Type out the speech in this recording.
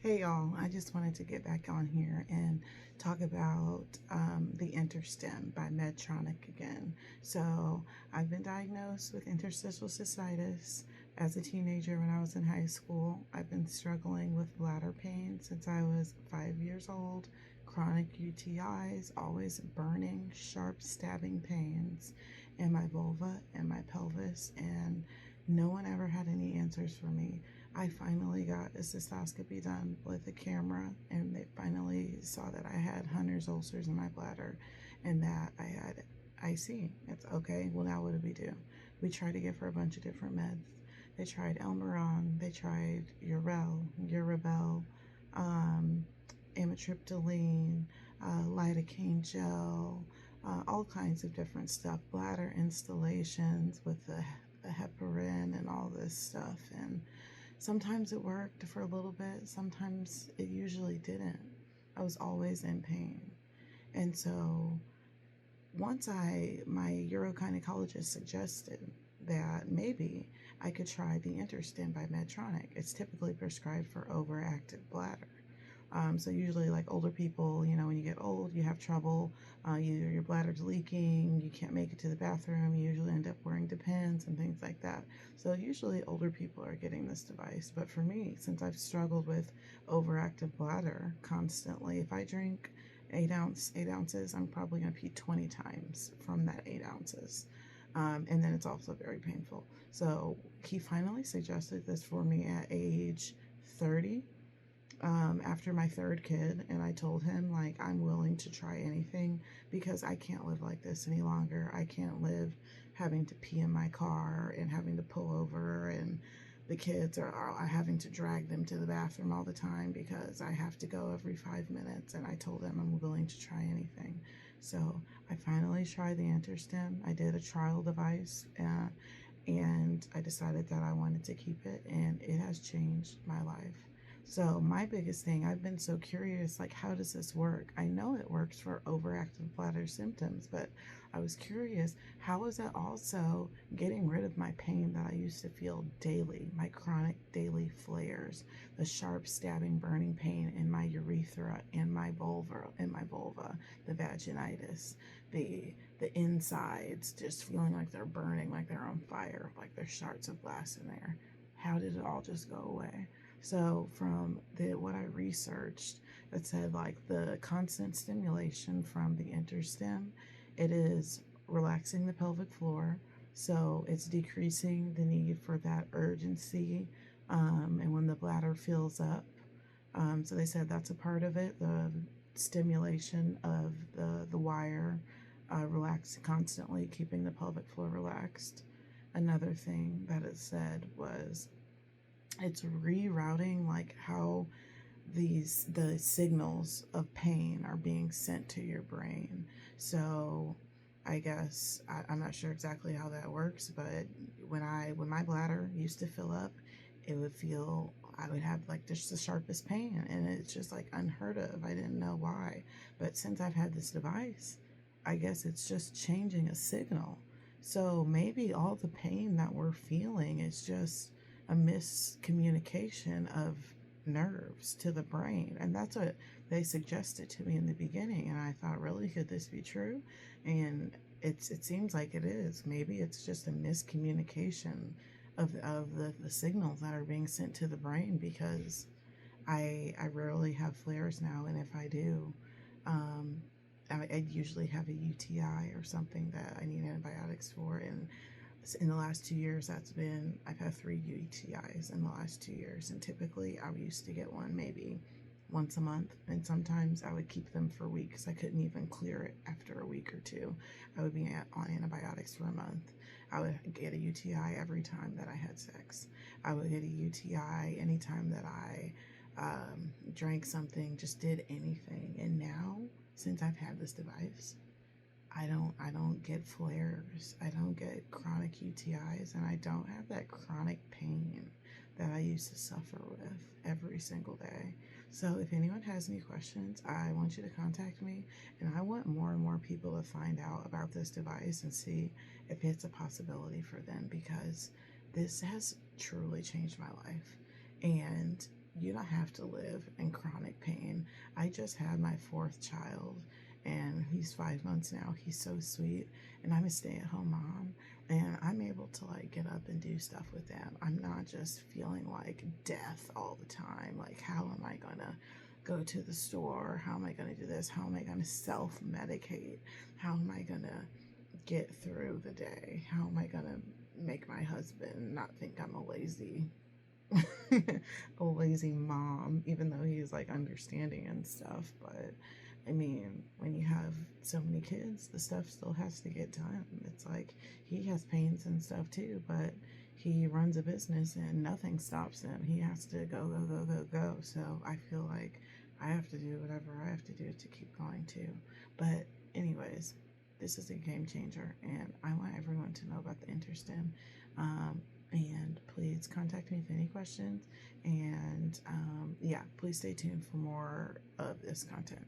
Hey y'all, I just wanted to get back on here and talk about the Interstim by Medtronic again. So, I've been diagnosed with interstitial cystitis as a teenager when I was in high school. I've been struggling with bladder pain since I was 5 years old, chronic UTIs, always burning, sharp stabbing pains in my vulva and my pelvis, and no one ever had any answers for me. I finally got a cystoscopy done with a camera, and they finally saw that I had Hunter's ulcers in my bladder and that I had IC. It's okay. Well, now what do we do? We tried to give her a bunch of different meds. They tried Elmeron, they tried Urabel, um, amitriptyline, lidocaine gel, all kinds of different stuff, bladder installations with the heparin and all this stuff. And sometimes it worked for a little bit, sometimes it usually didn't. I was always in pain. And so once my urogynecologist suggested that maybe I could try the Interstim by Medtronic. It's typically prescribed for overactive bladder. So usually, like older people, when you get old, you have trouble. Either your bladder's leaking, you can't make it to the bathroom. You usually end up wearing Depends and things like that. So usually, older people are getting this device. But for me, since I've struggled with overactive bladder constantly, if I drink 8 ounces, I'm probably gonna pee 20 times from that 8 ounces. And then it's also very painful. So he finally suggested this for me at age 30, after my third kid, and I told him, like, I'm willing to try anything because I can't live like this any longer. I can't live having to pee in my car and having to pull over, and the kids are having to drag them to the bathroom all the time because I have to go every 5 minutes. And I told him I'm willing to try anything. So I finally tried the Interstim. I did a trial device, and I decided that I wanted to keep it, and it has changed my life. So my biggest thing, I've been so curious, like, how does this work? I know it works for overactive bladder symptoms, but I was curious, how is it also getting rid of my pain that I used to feel daily, my chronic daily flares, the sharp stabbing burning pain in my urethra and my vulva, the vaginitis, the insides just feeling like they're burning, like they're on fire, like there's shards of glass in there. How did it all just go away? So from what I researched, it said like the constant stimulation from the Interstim, it is relaxing the pelvic floor, so it's decreasing the need for that urgency, and when the bladder fills up. So they said that's a part of it, the stimulation of the wire, relaxing constantly, keeping the pelvic floor relaxed. Another thing that it said was it's rerouting like how the signals of pain are being sent to your brain. So I guess I'm not sure exactly how that works, but when my bladder used to fill up, it would feel, I would have like just the sharpest pain, and it's just like unheard of. I didn't know why, but since I've had this device, I guess it's just changing a signal. So maybe all the pain that we're feeling is just a miscommunication of nerves to the brain. And that's what they suggested to me in the beginning. And I thought, really, could this be true? And it seems like it is. Maybe it's just a miscommunication of the signals that are being sent to the brain, because I rarely have flares now. And if I do, um, I usually have a UTI or something that I need antibiotics for. And in the last 2 years, I've had 3 UTIs in the last 2 years, and typically I used to get one maybe once a month, and sometimes I would keep them for weeks. I couldn't even clear it after a week or two. I would be on antibiotics for a month. I would get a UTI every time that I had sex. I would get a UTI anytime that I drank something, just did anything. And now, since I've had this device, I don't get flares. I don't get chronic UTIs, and I don't have that chronic pain that I used to suffer with every single day. So if anyone has any questions, I want you to contact me, and I want more and more people to find out about this device and see if it's a possibility for them, because this has truly changed my life. And you don't have to live in chronic pain. I just had my fourth child, and he's 5 months now. He's so sweet, and I'm a stay-at-home mom, and I'm able to like get up and do stuff with them. I'm not just feeling like death all the time. Like, how am I gonna go to the store? How am I gonna do this? How am I gonna self-medicate? How am I gonna get through the day? How am I gonna make my husband not think I'm a lazy a lazy mom, even though he's like understanding and stuff. But I mean, when you have so many kids, the stuff still has to get done. It's like he has pains and stuff too, but he runs a business and nothing stops him. He has to go, go, go, go, go. So I feel like I have to do whatever I have to do to keep going too. But, anyways, this is a game changer, and I want everyone to know about the Interstim. And please contact me with any questions. And yeah, please stay tuned for more of this content.